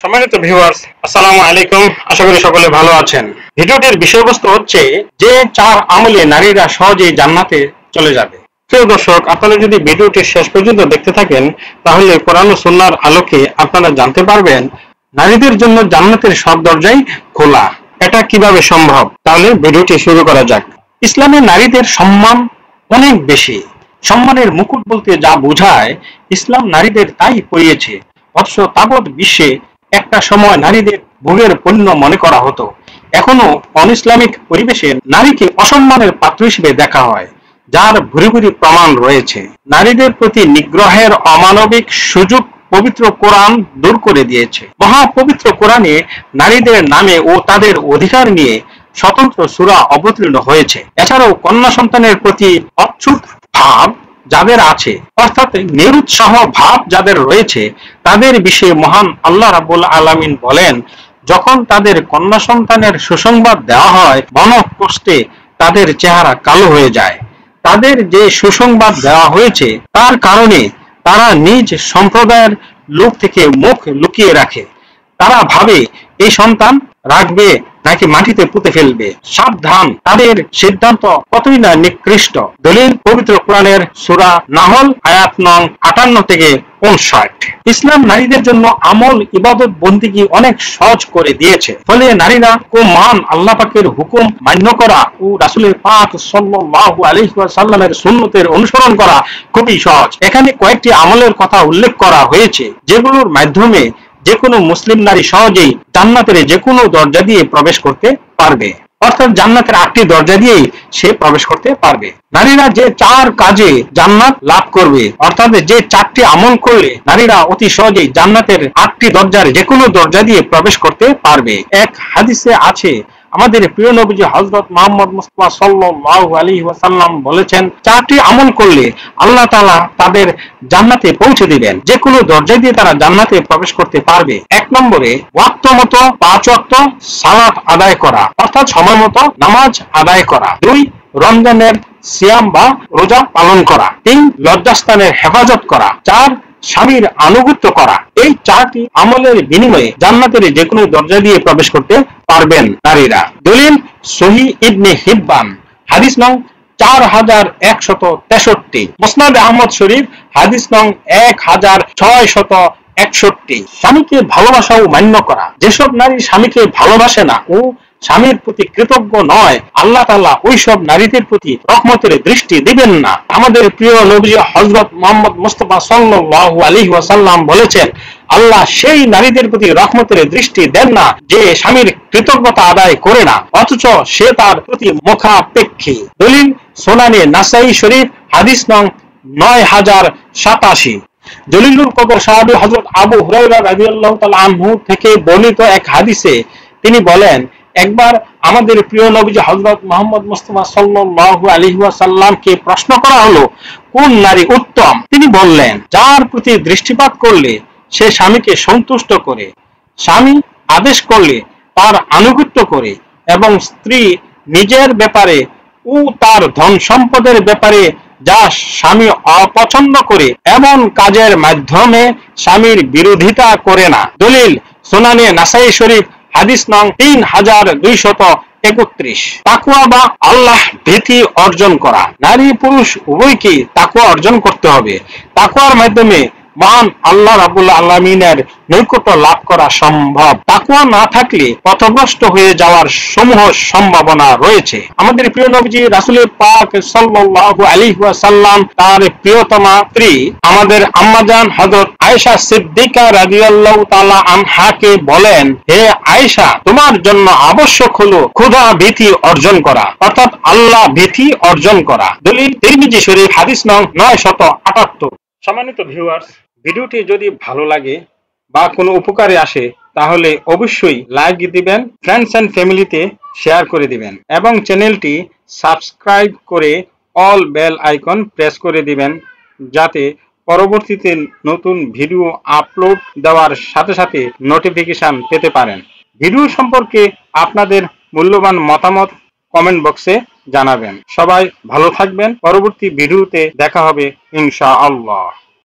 সম্মানিত ভিউয়ার্স, আসসালামু আলাইকুম। আশা করি সকলে ভালো আছেন। ভিডিওটির বিষয়বস্তু হচ্ছে যে চার আমলে নারীরা সহজেই জান্নাতে চলে যাবে। প্রিয় দর্শক, আপনারা যদি ভিডিওটি শেষ পর্যন্ত দেখতে থাকেন তাহলে কোরআন ও সুন্নাহর আলোকে আপনারা জানতে পারবেন নারীদের জন্য জান্নাতের সব দরজাই খোলা। এটা কিভাবে সম্ভব? তাহলে ভিডিওটি শুরু করা যাক। ইসলামে নারীদের সম্মান অনেক বেশি। সম্মানের মুকুট বলতে যা বোঝায়, ইসলাম নারীদের তাই পরিয়েছে। অথচ তাবৎ বিশ্বে একটা সময় নারীদের ভোগের পণ্য মনে করা হতো। এখনো অন ইসলামিক পরিবেশে নারীকে অসম্মানের পাত্র হিসেবে দেখা হয়, যার ভুরি ভুরি প্রমাণ রয়েছে। নারীদের প্রতি নিগ্রহের অমানবিক সুযোগ পবিত্র কোরআন দূর করে দিয়েছে। মহাপবিত্র কোরআনে নারীদের নামে ও তাদের অধিকার নিয়ে স্বতন্ত্র সূরা অবতীর্ণ হয়েছে। এছাড়াও কন্যা সন্তানের প্রতি অচ্ছুত ভাব যাদের আছে, অর্থাৎ নিরুৎসাহ ভাব যাদের রয়েছে, তাদের বিষয়ে মহান আল্লাহ রাব্বুল আলামিন বলেন, যখন তাদের কন্যা সন্তানের সুসংবাদ দেওয়া হয়, মনঃকষ্টে তাদের চেহারা কালো হয়ে যায়। তাদের যে সুসংবাদ দেওয়া হয়েছে তার কারণে তারা নিজ সম্প্রদায়ের লোক থেকে মুখ লুকিয়ে রাখে। তারা ভাবে এই সন্তান রাখবে নাকি মাটিতে পুঁতে ফেলবে। সাবধান, তাদের সিদ্ধান্ত কতই না নিকৃষ্ট। দলিল পবিত্র কোরআনের সূরা নাহল আয়াত নং 58 থেকে 59। ইসলাম নারীদের জন্য আমল, ইবাদত, বন্দেগী অনেক সহজ করে দিয়েছে। ফলে নারীরা মহান আল্লাহ পাকের হুকুম মান্য করা ও রাসূলের পাক সাল্লাল্লাহু আলাইহি ওয়াসাল্লামের সুন্নতের অনুসরণ করা খুবই সহজ। এখানে কয়েকটি আমলের কথা উল্লেখ করা হয়েছে, যেগুলোর মাধ্যমে যে কোনো মুসলিম নারী সহজেই জান্নাতের যে কোনো দরজা দিয়ে প্রবেশ করতে পারবে। অর্থাৎ জান্নাতের 8টি দরজা দিয়েই সে প্রবেশ করতে পারবে। নারীরা যে 4 কাজে জান্নাত লাভ করবে, অর্থাৎ যে 4টি আমল করলে নারীরা অতি সহজেই জান্নাতের 8টি দরজার যে কোনো দরজা দিয়ে প্রবেশ করতে পারবে। এক হাদিসে আছে, আমাদের প্রিয় নবীজি হযরত মুহাম্মদ মুস্তাফা সাল্লাল্লাহু আলাইহি ওয়াসাল্লাম বলেছেন, 4টি আমল করলে আল্লাহ তাআলা তাদের জান্নাতে পৌঁছে দিবেন। যে কোনো দরজা দিয়ে তারা জান্নাতে প্রবেশ করতে পারবে। 1 নম্বরে ওয়াক্ত মতো 5 ওয়াক্ত সালাত আদায় করা, অর্থাৎ সময় মতো নামাজ আদায় করা। 2 রমজানের সিয়াম বা রোজা পালন করা। 3 লজ্জাস্থানের হেফাজত করা। 4 স্বামীর আনুগত্য করা। এই 4টি আমলের বিনিময়ে জান্নাতের যে কোনো দরজা দিয়ে প্রবেশ করতে পারবেন নারীরা। দলিল সহিহ ইবনে হিব্বান হাদিস নং 4163, মুসনাদ আহমদ শরীফ হাদিস নং 1661। স্বামীকে ভালোবাসা ও মান্য করা। যেসব নারী স্বামীকে ভালোবাসে না ও স্বামীর প্রতি কৃতজ্ঞ নয়, আল্লাহ তাআলা ওইসব নারীদের প্রতি রহমতের দৃষ্টি দিবেন না। আমাদের প্রিয় নবী হযরত মুহাম্মদ মুস্তাফা সাল্লাল্লাহু আলাইহি ওয়াসাল্লাম বলেছেন, আল্লাহ সেই নারীদের প্রতি রহমতের দৃষ্টি দেন না যে স্বামীর কৃতজ্ঞতা আদায় করে না, অথচ সে তার প্রতি মুখাপেক্ষী। দলিল সুনানে নাসাই শরীফ হাদিস নং 9087। জলিলুল কদর সাহাবী হযরত আবু হুরায়রা রাদিয়াল্লাহু তাআলা আনহু থেকে বর্ণিত এক হাদিসে তিনি বলেন, একবার আমাদের প্রিয় নবীজি হযরত মুহাম্মদ মুস্তাফা সাল্লাল্লাহু আলাইহি ওয়াসাল্লামকে প্রশ্ন করা হলো, কোন নারী উত্তম? তিনি বললেন, যার প্রতি দৃষ্টিপাত করলে সে স্বামীকে সন্তুষ্ট করে, স্বামী আদেশ করলে তার আনুগত্য করে, এবং স্ত্রী নিজের ব্যাপারে ও তার ধন সম্পদের ব্যাপারে যা স্বামী অপছন্দ করে এমন কাজের মাধ্যমে স্বামীর বিরোধিতা করে না। দলিল সুনানে নাসাই শরীফ হাদিস নং 3231। তাকওয়া বা আল্লাহ ভীতি অর্জন করা। নারী পুরুষ উভয়কে তাকওয়া অর্জন করতে হবে। তাকওয়ার মাধ্যমে মহান আল্লাহ রাব্বুল আলামিনের নৈকট্য লাভ করা সম্ভব। তাকওয়া না থাকলে পথভ্রষ্ট হয়ে যাওয়ার সমূহ সম্ভাবনা রয়েছে। আমাদের প্রিয় নবীজি রাসূলের পাক সাল্লাল্লাহু আলাইহি ওয়াসাল্লাম তার প্রিয়তমা স্ত্রী আমাদের আম্মাজান হযরত আয়েশা সিদ্দিকা রাদিয়াল্লাহু তাআলা আনহাকে বলেন, হে আয়েশা, তোমার জন্য আবশ্যক হলো খোদা ভীতি অর্জন করা, অর্থাৎ আল্লাহ ভীতি অর্জন করা। দলিল তিরমিজি শরীফ হাদিস নং 978। সম্মানিত ভিউয়ার্স, ভিডিওটি যদি ভালো লাগে বা কোনো উপকারে আসে তাহলে অবশ্যই লাইক দিবেন, ফ্রেন্ডস এন্ড ফ্যামিলিতে শেয়ার করে দিবেন এবং চ্যানেলটি সাবস্ক্রাইব করে অল বেল আইকন প্রেস করে দিবেন, যাতে পরবর্তীতে নতুন ভিডিও আপলোড দেওয়ার সাথে সাথে নোটিফিকেশন পেতে পারেন। ভিডিও সম্পর্কে আপনাদের মূল্যবান মতামত কমেন্ট বক্সে জানাবেন। সবাই ভালো থাকবেন। পরবর্তী ভিডিওতে দেখা হবে ইনশাআল্লাহ।